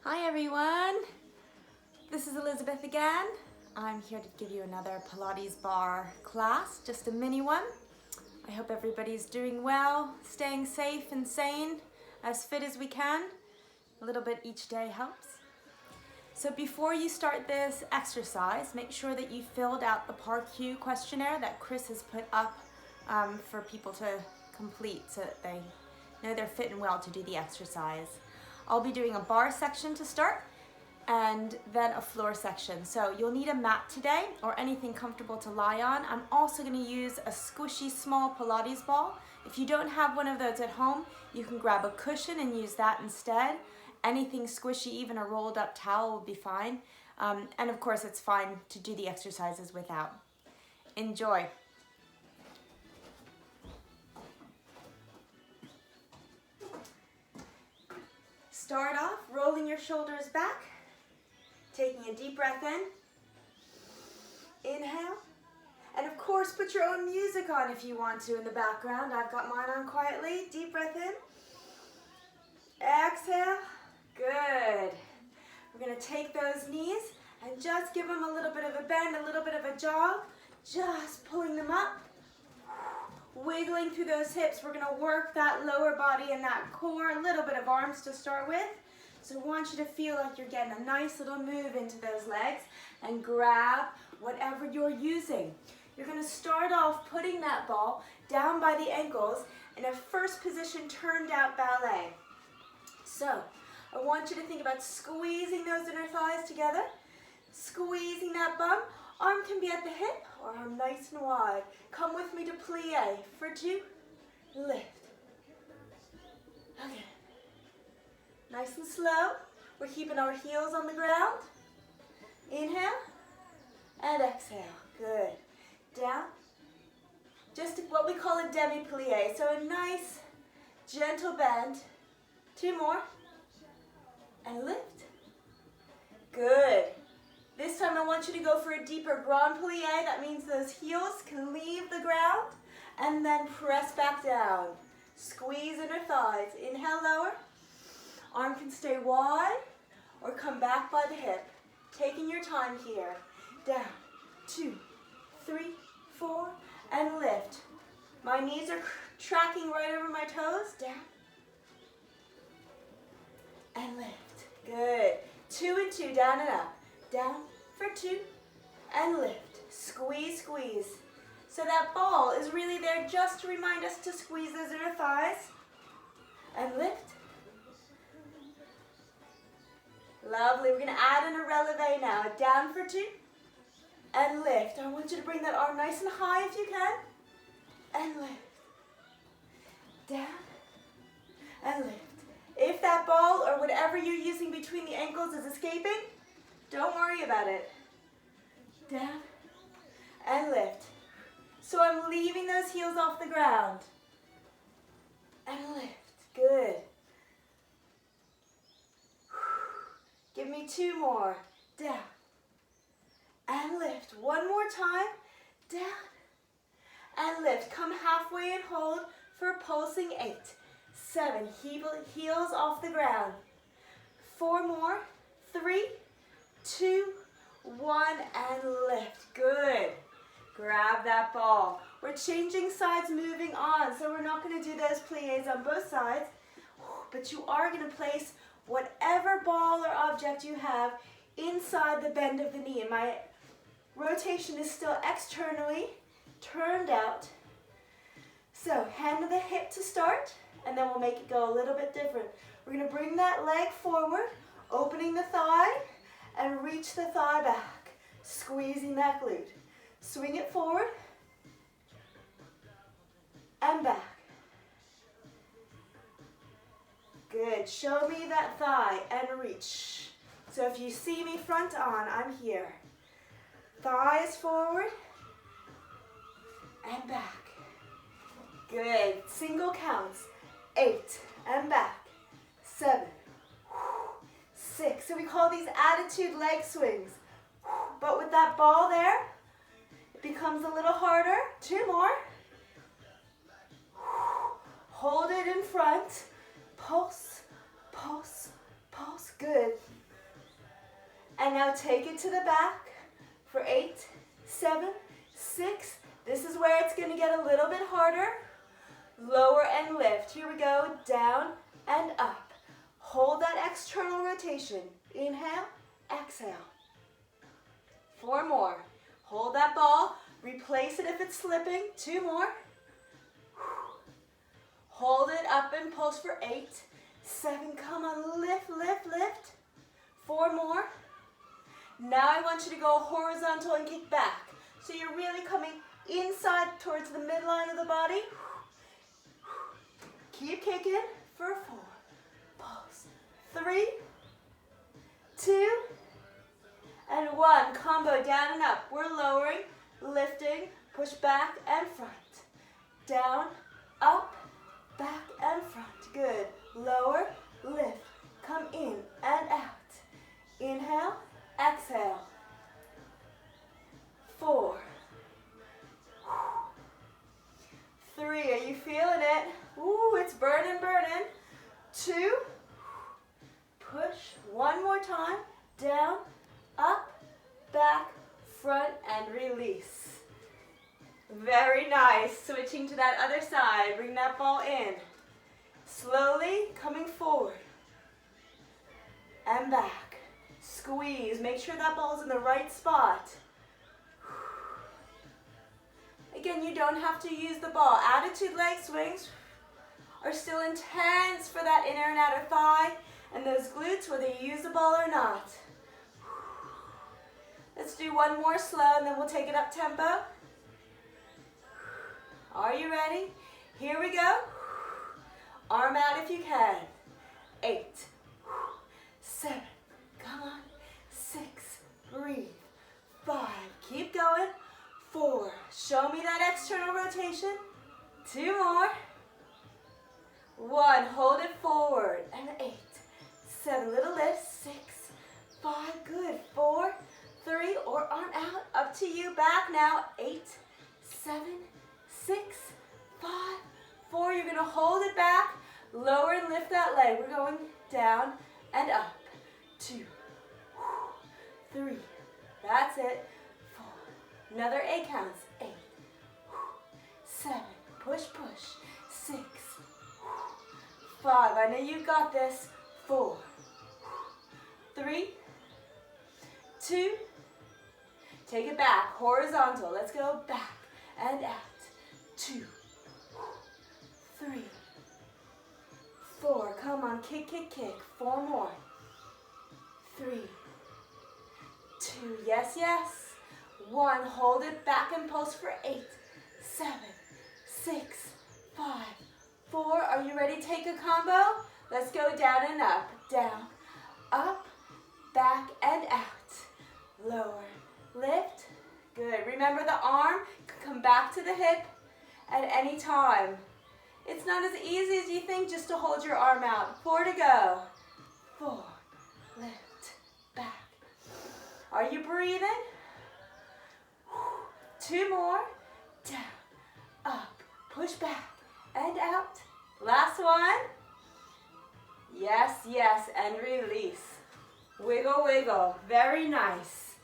Hi everyone, this is Elizabeth again. I'm here to give you another Pilates bar class, just a mini one. I hope everybody's doing well, staying safe and sane, as fit as we can. A little bit each day helps. So before you start this exercise, make sure that you filled out the PAR-Q questionnaire that Chris has put up for people to complete so that they know they're fit and well to do the exercise. I'll be doing a bar section to start and then a floor section. So you'll need a mat today or anything comfortable to lie on. I'm also going to use a squishy small Pilates ball. If you don't have one of those at home, you can grab a cushion and use that instead. Anything squishy, even a rolled up towel will be fine. And of course it's fine to do the exercises without. Enjoy. Start off rolling your shoulders back, taking a deep breath in, inhale, and of course put your own music on if you want to in the background. I've got mine on quietly. Deep breath in, exhale, good. We're going to take those knees and just give them a little bit of a bend, a little bit of a jog, just pulling them up. Wiggling through those hips, we're going to work that lower body and that core, a little bit of arms to start with. So I want you to feel like you're getting a nice little move into those legs and grab whatever you're using. You're going to start off putting that ball down by the ankles in a first position turned out ballet. So I want you to think about squeezing those inner thighs together, squeezing that bum. Arm can be at the hip or arm nice and wide. Come with me to plie for 2, lift. Okay. Nice and slow. We're keeping our heels on the ground. Inhale and exhale. Good. Down. Just what we call a demi-plie. So a nice, gentle bend. 2 more. And lift. Good. This time I want you to go for a deeper grand plie. That means those heels can leave the ground and then press back down. Squeeze inner thighs. Inhale, lower. Arm can stay wide or come back by the hip. Taking your time here. Down, 2, 3, 4, and lift. My knees are tracking right over my toes. Down. And lift. Good. 2 and 2, down and up. Down for 2 and lift. Squeeze, squeeze. So that ball is really there just to remind us to squeeze those inner thighs. And lift. Lovely. We're going to add in a releve now. Down for 2 and lift. I want you to bring that arm nice and high if you can. And lift. Down and lift. If that ball or whatever you're using between the ankles is escaping, don't worry about it. Down and lift. So I'm leaving those heels off the ground. And lift. Good. Give me 2 more. Down and lift. 1 more time. Down and lift. Come halfway and hold for a pulsing 8, 7. Heels off the ground. 4 more. 3, 2, 1, and lift. Good. Grab that ball. We're changing sides, moving on. So we're not going to do those plies on both sides, but you are going to place whatever ball or object you have inside the bend of the knee. And my rotation is still externally turned out. So hand to the hip to start, and then we'll make it go a little bit different. We're going to bring that leg forward, opening the thigh, and reach the thigh back, squeezing that glute. Swing it forward and back. Good. Show me that thigh and reach. So if you see me front on, I'm here. Thighs forward and back. Good. Single counts. 8 and back. 7. 6. So we call these attitude leg swings. But with that ball there, it becomes a little harder. 2 more. Hold it in front. Pulse, pulse, pulse. Good. And now take it to the back for 8, 7, 6. This is where it's going to get a little bit harder. Lower and lift. Here we go. Down and up. Hold that external rotation. Inhale, exhale. 4 more. Hold that ball. Replace it if it's slipping. 2 more. Hold it up and pulse for 8, 7. Come on, lift, lift, lift. 4 more. Now I want you to go horizontal and kick back. So you're really coming inside towards the midline of the body. Keep kicking for 4. Pulse. 3, 2, and 1. Combo down and up. We're lowering, lifting, push back and front. Down, up, back and front. Good. Lower, lift. Come in and out. Inhale, exhale. 4. 3. Are you feeling it? Ooh, it's burning, burning. 2. Push. 1 more time. Down, up, back, front, and release. Very nice. Switching to that other side. Bring that ball in. Slowly coming forward. And back. Squeeze. Make sure that ball's in the right spot. Again, you don't have to use the ball. Attitude leg swings are still intense for that inner and outer thigh and those glutes, whether you use the ball or not. Let's do 1 more slow and then we'll take it up tempo. Are you ready? Here we go. Arm out if you can. 8, 7, come on. 6, breathe. 5, keep going. 4, show me that external rotation. 2 more. 1, hold it forward. And 8, 7, little lift. 6, 5, good. 4, 3, or arm out. Up to you. Back now. 8, 7, 6, 5, 4. You're going to hold it back. Lower and lift that leg. We're going down and up. 2, 3. That's it. 4. Another 8 counts. 8, 7. Push, push. 6, 5. I know you got this. 4, 3, 2. Take it back. Horizontal. Let's go back and out. 2, 3, 4. Come on. Kick, kick, kick. 4 more. 3, 2. Yes, yes. 1. Hold it back and pulse for 8, 7, 6, 5, 4. Are you ready to take a combo? Let's go down and up. Down, up, back, and out. Lower, lift. Good. Remember the arm can come back to the hip at any time. It's not as easy as you think just to hold your arm out. 4 to go. 4, lift, back. Are you breathing? 2 more. Down, up, push back, and out. Last one. Yes, yes, and release. Wiggle, wiggle. Very nice.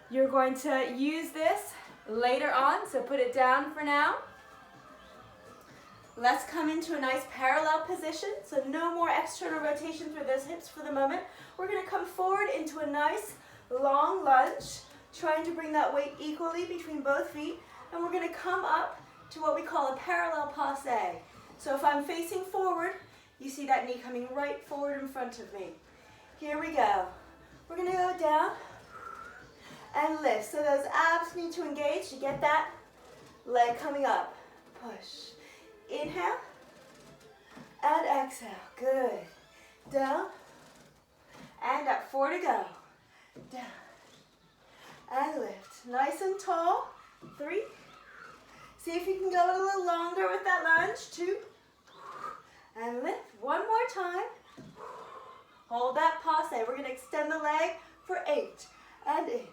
You're going to use this later on, so put it down for now. Let's come into a nice parallel position, so no more external rotation through those hips for the moment. We're going to come forward into a nice long lunge, trying to bring that weight equally between both feet, and we're going to come up to what we call a parallel passe. So if I'm facing forward, you see that knee coming right forward in front of me. Here we go. We're going to go down and lift. So those abs need to engage to get that leg coming up. Push. Inhale and exhale. Good. Down and up. 4 to go. Down and lift. Nice and tall. 3. See if you can go a little longer with that lunge. 2. And lift. 1 more time. Hold that passe. We're going to extend the leg for 8. And in.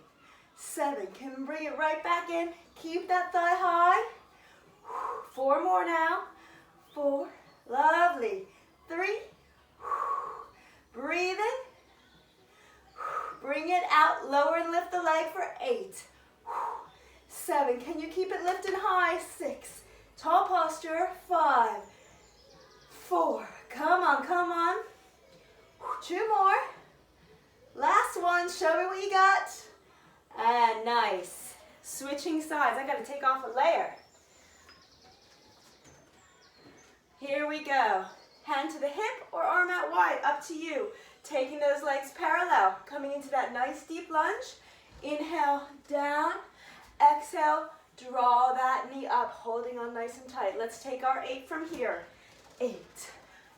7. Can bring it right back in. Keep that thigh high. 4 more now. 4. Lovely. 3. Breathing. Bring it out, lower and lift the leg for 8. 7, can you keep it lifted high? 6, tall posture, 5, 4, come on, come on. 2 more. Last one, show me what you got. And nice. Switching sides, I gotta take off a layer. Here we go. Hand to the hip or arm out wide, up to you. Taking those legs parallel, coming into that nice deep lunge. Inhale, down. Exhale, draw that knee up, holding on nice and tight. Let's take our 8 from here. 8,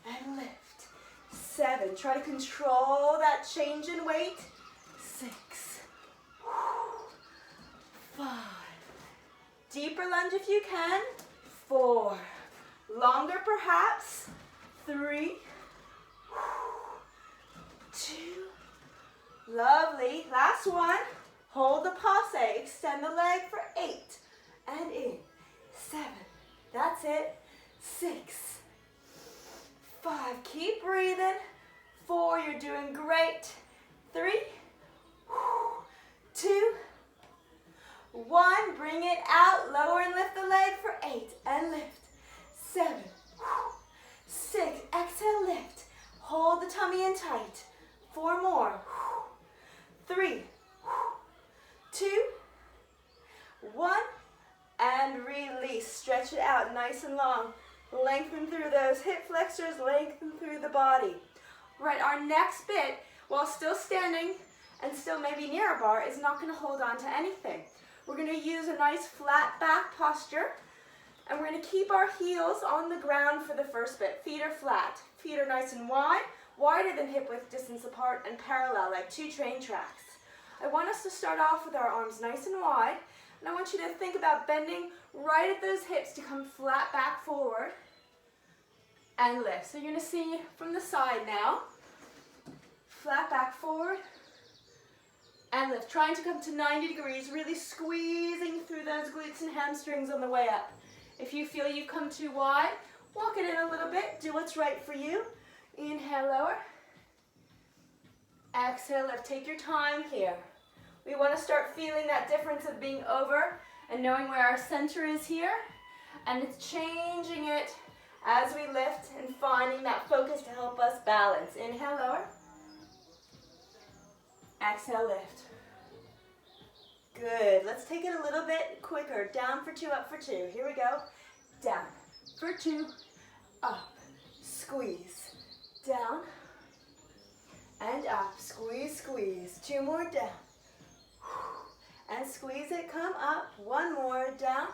and lift. 7, try to control that change in weight. 6, 5, deeper lunge if you can. 4, longer perhaps. 3, 2, lovely. Last one. Hold the passe, extend the leg for 8, and in. 7, that's it. 6, 5, keep breathing. 4, you're doing great. 3, 2, 1, bring it out, lower and lift the leg for 8, and lift. 7, 6, exhale, lift. Hold the tummy in tight. 4 more. 3, 2, 1, and release. Stretch it out nice and long. Lengthen through those hip flexors, lengthen through the body. Right, our next bit, while still standing and still maybe near a bar, is not going to hold on to anything. We're going to use a nice flat back posture, and we're going to keep our heels on the ground for the first bit. Feet are flat. Feet are nice and wide, wider than hip width distance apart, and parallel like 2 train tracks. I want us to start off with our arms nice and wide, and I want you to think about bending right at those hips to come flat back forward and lift. So you're going to see from the side now, flat back forward and lift. Trying to come to 90 degrees, really squeezing through those glutes and hamstrings on the way up. If you feel you've come too wide, walk it in a little bit, do what's right for you. Inhale, lower. Exhale, lift. Take your time here. We want to start feeling that difference of being over and knowing where our center is here, and it's changing it as we lift and finding that focus to help us balance. Inhale, lower. Exhale, lift. Good. Let's take it a little bit quicker. Down for 2, up for 2. Here we go. Down for 2, up, squeeze, down, and up. Squeeze, squeeze. 2 more, down. And squeeze it, come up. 1 more, down.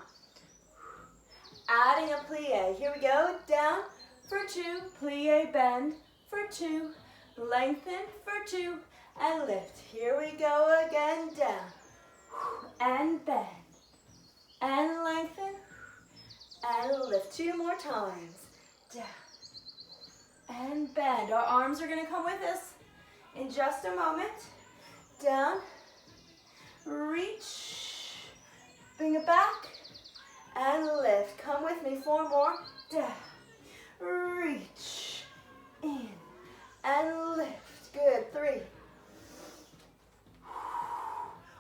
Adding a plie. Here we go. Down for 2, plie, bend for 2, lengthen for 2, and lift. Here we go again. Down and bend and lengthen and lift. 2 more times. Down and bend. Our arms are going to come with us in just a moment. Down, reach, bring it back, and lift. Come with me. 4 more. Down, reach, in, and lift. Good. 3.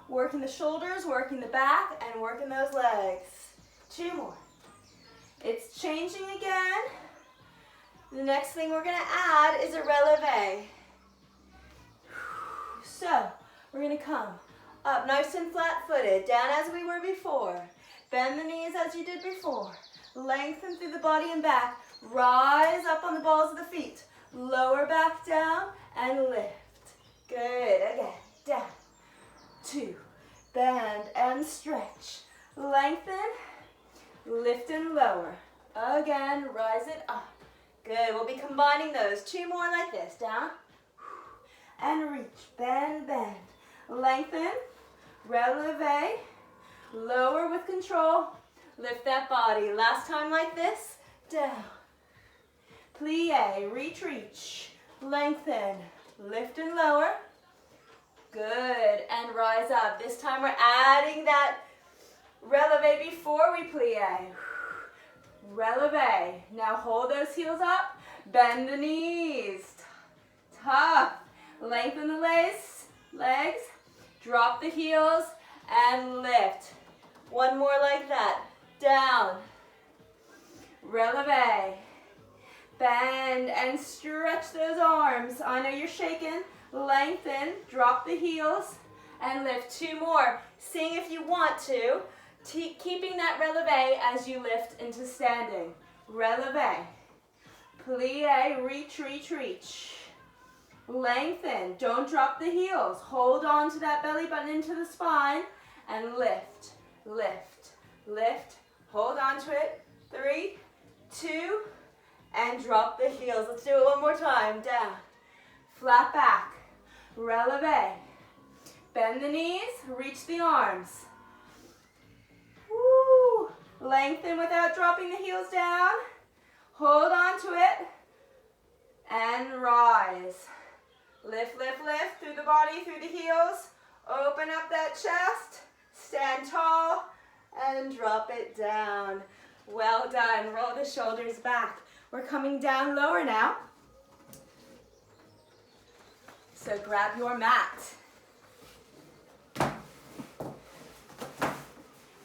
Working the shoulders, working the back, and working those legs. 2 more. It's changing again. The next thing we're going to add is a releve. So, we're going to come up nice and flat-footed, down as we were before. Bend the knees as you did before. Lengthen through the body and back. Rise up on the balls of the feet. Lower back down and lift. Good. Again. Down. 2. Bend and stretch. Lengthen. Lift and lower. Again. Rise it up. Good. We'll be combining those. 2 more like this. Down. And reach. Bend, bend. Lengthen. Releve. Lower with control. Lift that body. Last time like this. Down. Plie. Reach, reach. Lengthen. Lift and lower. Good. And rise up. This time we're adding that releve before we plie. Releve. Now hold those heels up. Bend the knees. Tough. Lengthen the legs. legs, drop the heels, and lift. One more like that. Down, releve. Bend and stretch those arms. I know you're shaking. Lengthen, drop the heels, and lift. Two more. Seeing if you want to, keeping that releve as you lift into standing. Releve, plie, reach, reach, reach. Lengthen, don't drop the heels. Hold on to that belly button into the spine, and lift, lift, lift. Hold on to it. 3, 2, and drop the heels. Let's do it one more time. Down, flat back, releve. Bend the knees, reach the arms. Woo. Lengthen without dropping the heels down. Hold on to it, and rise. Lift, lift, lift through the body, through the heels. Open up that chest, stand tall, and drop it down. Well done. Roll the shoulders back. We're coming down lower now. So grab your mat.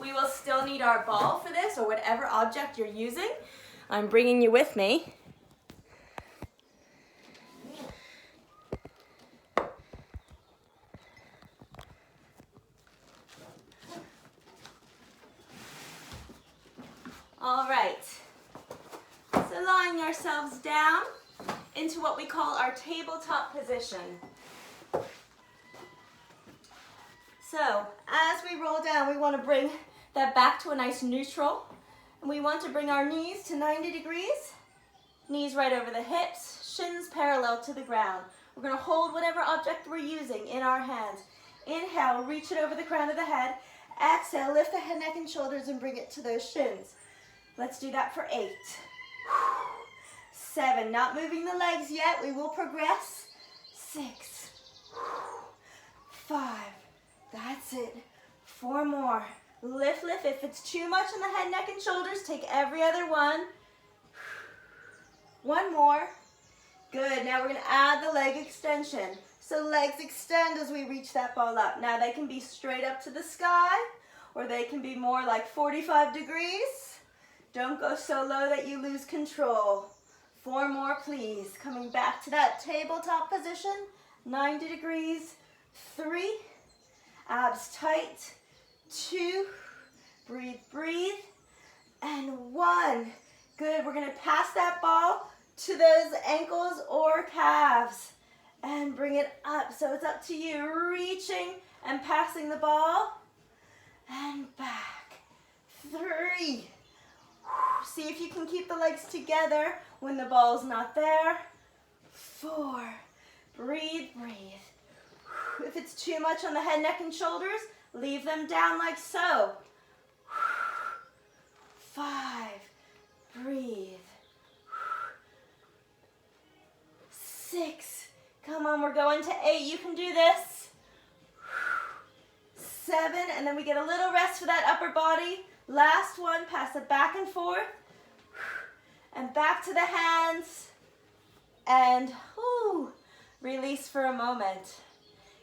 We will still need our ball for this, or whatever object you're using. I'm bringing you with me. All right. So lying ourselves down into what we call our tabletop position. So as we roll down, we want to bring that back to a nice neutral. And we want to bring our knees to 90 degrees. Knees right over the hips, shins parallel to the ground. We're going to hold whatever object we're using in our hands. Inhale, reach it over the crown of the head. Exhale, lift the head, neck, and shoulders and bring it to those shins. Let's do that for 8. 7, not moving the legs yet. We will progress. 6, 5, that's it. 4 more. Lift, lift. If it's too much on the head, neck, and shoulders, take every other one. 1 more. Good. Now we're going to add the leg extension. So legs extend as we reach that ball up. Now they can be straight up to the sky, or they can be more like 45 degrees. Don't go so low that you lose control. 4 more, please. Coming back to that tabletop position. 90 degrees. 3. Abs tight. 2. Breathe, breathe. And 1. Good. We're going to pass that ball to those ankles or calves. And bring it up. So it's up to you. Reaching and passing the ball. And back. 3. See if you can keep the legs together when the ball's not there. 4. Breathe, breathe. If it's too much on the head, neck, and shoulders, leave them down like so. 5. Breathe. 6. Come on, we're going to 8. You can do this. 7, and then we get a little rest for that upper body. Last one, pass it back and forth. And back to the hands. And release for a moment.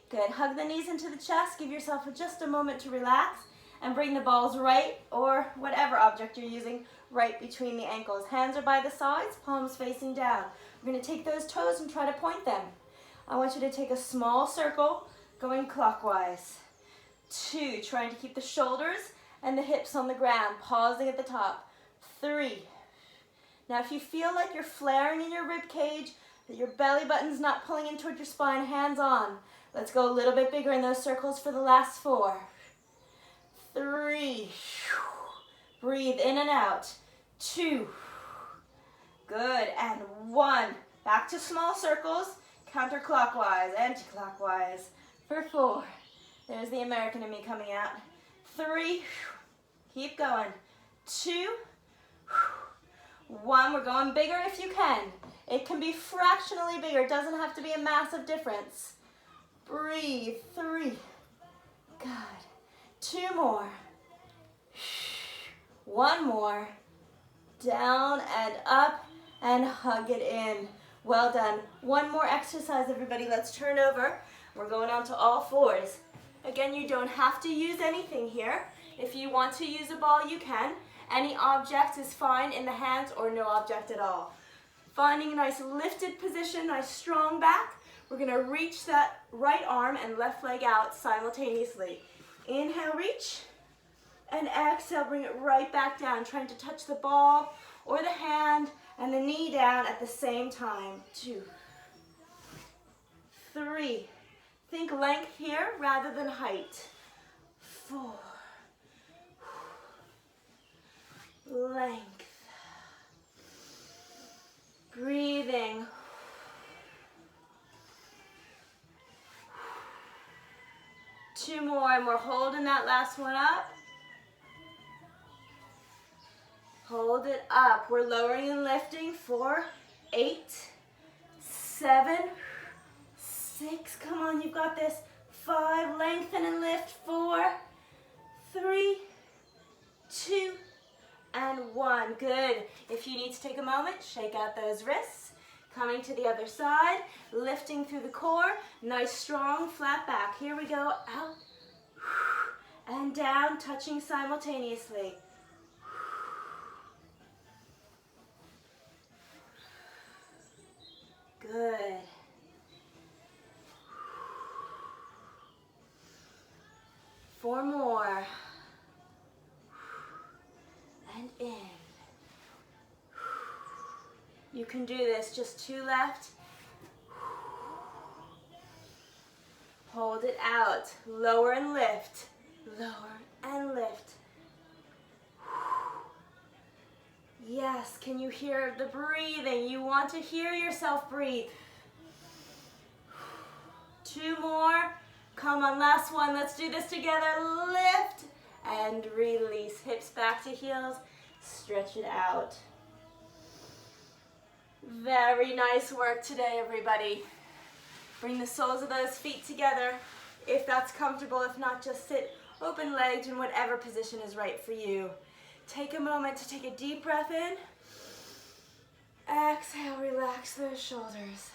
Good. Hug the knees into the chest. Give yourself just a moment to relax. And bring the balls right, or whatever object you're using, right between the ankles. Hands are by the sides, palms facing down. We're going to take those toes and try to point them. I want you to take a small circle going clockwise. 2, trying to keep the shoulders and the hips on the ground, pausing at the top. 3. Now if you feel like you're flaring in your rib cage, that your belly button's not pulling in toward your spine, hands on. Let's go a little bit bigger in those circles for the last 4. 3. Breathe in and out. 2. Good. And 1. Back to small circles, counterclockwise, anti-clockwise for 4. There's the American in me coming out. 3. Keep going. 2. 1. We're going bigger if you can. It can be fractionally bigger. It doesn't have to be a massive difference. Breathe. 3. Good. 2 more. 1 more. Down and up and hug it in. Well done. 1 more exercise, everybody. Let's turn over. We're going on to all fours. Again, you don't have to use anything here. If you want to use a ball, you can. Any object is fine in the hands or no object at all. Finding a nice lifted position, nice strong back. We're going to reach that right arm and left leg out simultaneously. Inhale, reach. And exhale, bring it right back down, trying to touch the ball or the hand and the knee down at the same time. 2, 3. Think length here rather than height. 4. Length. Breathing. 2 more, and we're holding that last one up. Hold it up. We're lowering and lifting. 4, 8, 7, 6. Come on, you've got this. 5, lengthen and lift. 4, 3, 2, and 1. Good. If you need to take a moment, shake out those wrists. Coming to the other side, lifting through the core. Nice, strong, flat back. Here we go. Out and down, touching simultaneously. Good. Four more. And in. You can do this, just 2 left. Hold it out. Lower and lift. Lower and lift. Yes, can you hear the breathing? You want to hear yourself breathe. 2 more. Come on, last one. Let's do this together. Lift and release. Hips back to heels. Stretch it out. Very nice work today, everybody. Bring the soles of those feet together if that's comfortable. If not, just sit open-legged in whatever position is right for you. Take a moment to take a deep breath in. Exhale, relax those shoulders.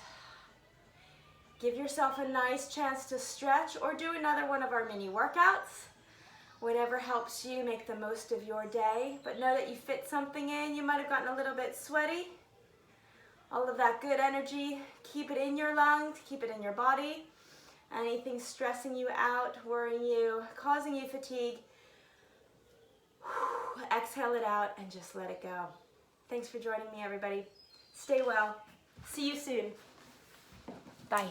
Give yourself a nice chance to stretch or do another one of our mini workouts. Whatever helps you make the most of your day. But know that you fit something in. You might have gotten a little bit sweaty. All of that good energy, keep it in your lungs, keep it in your body. Anything stressing you out, worrying you, causing you fatigue, exhale it out and just let it go. Thanks for joining me, everybody. Stay well. See you soon. Bye.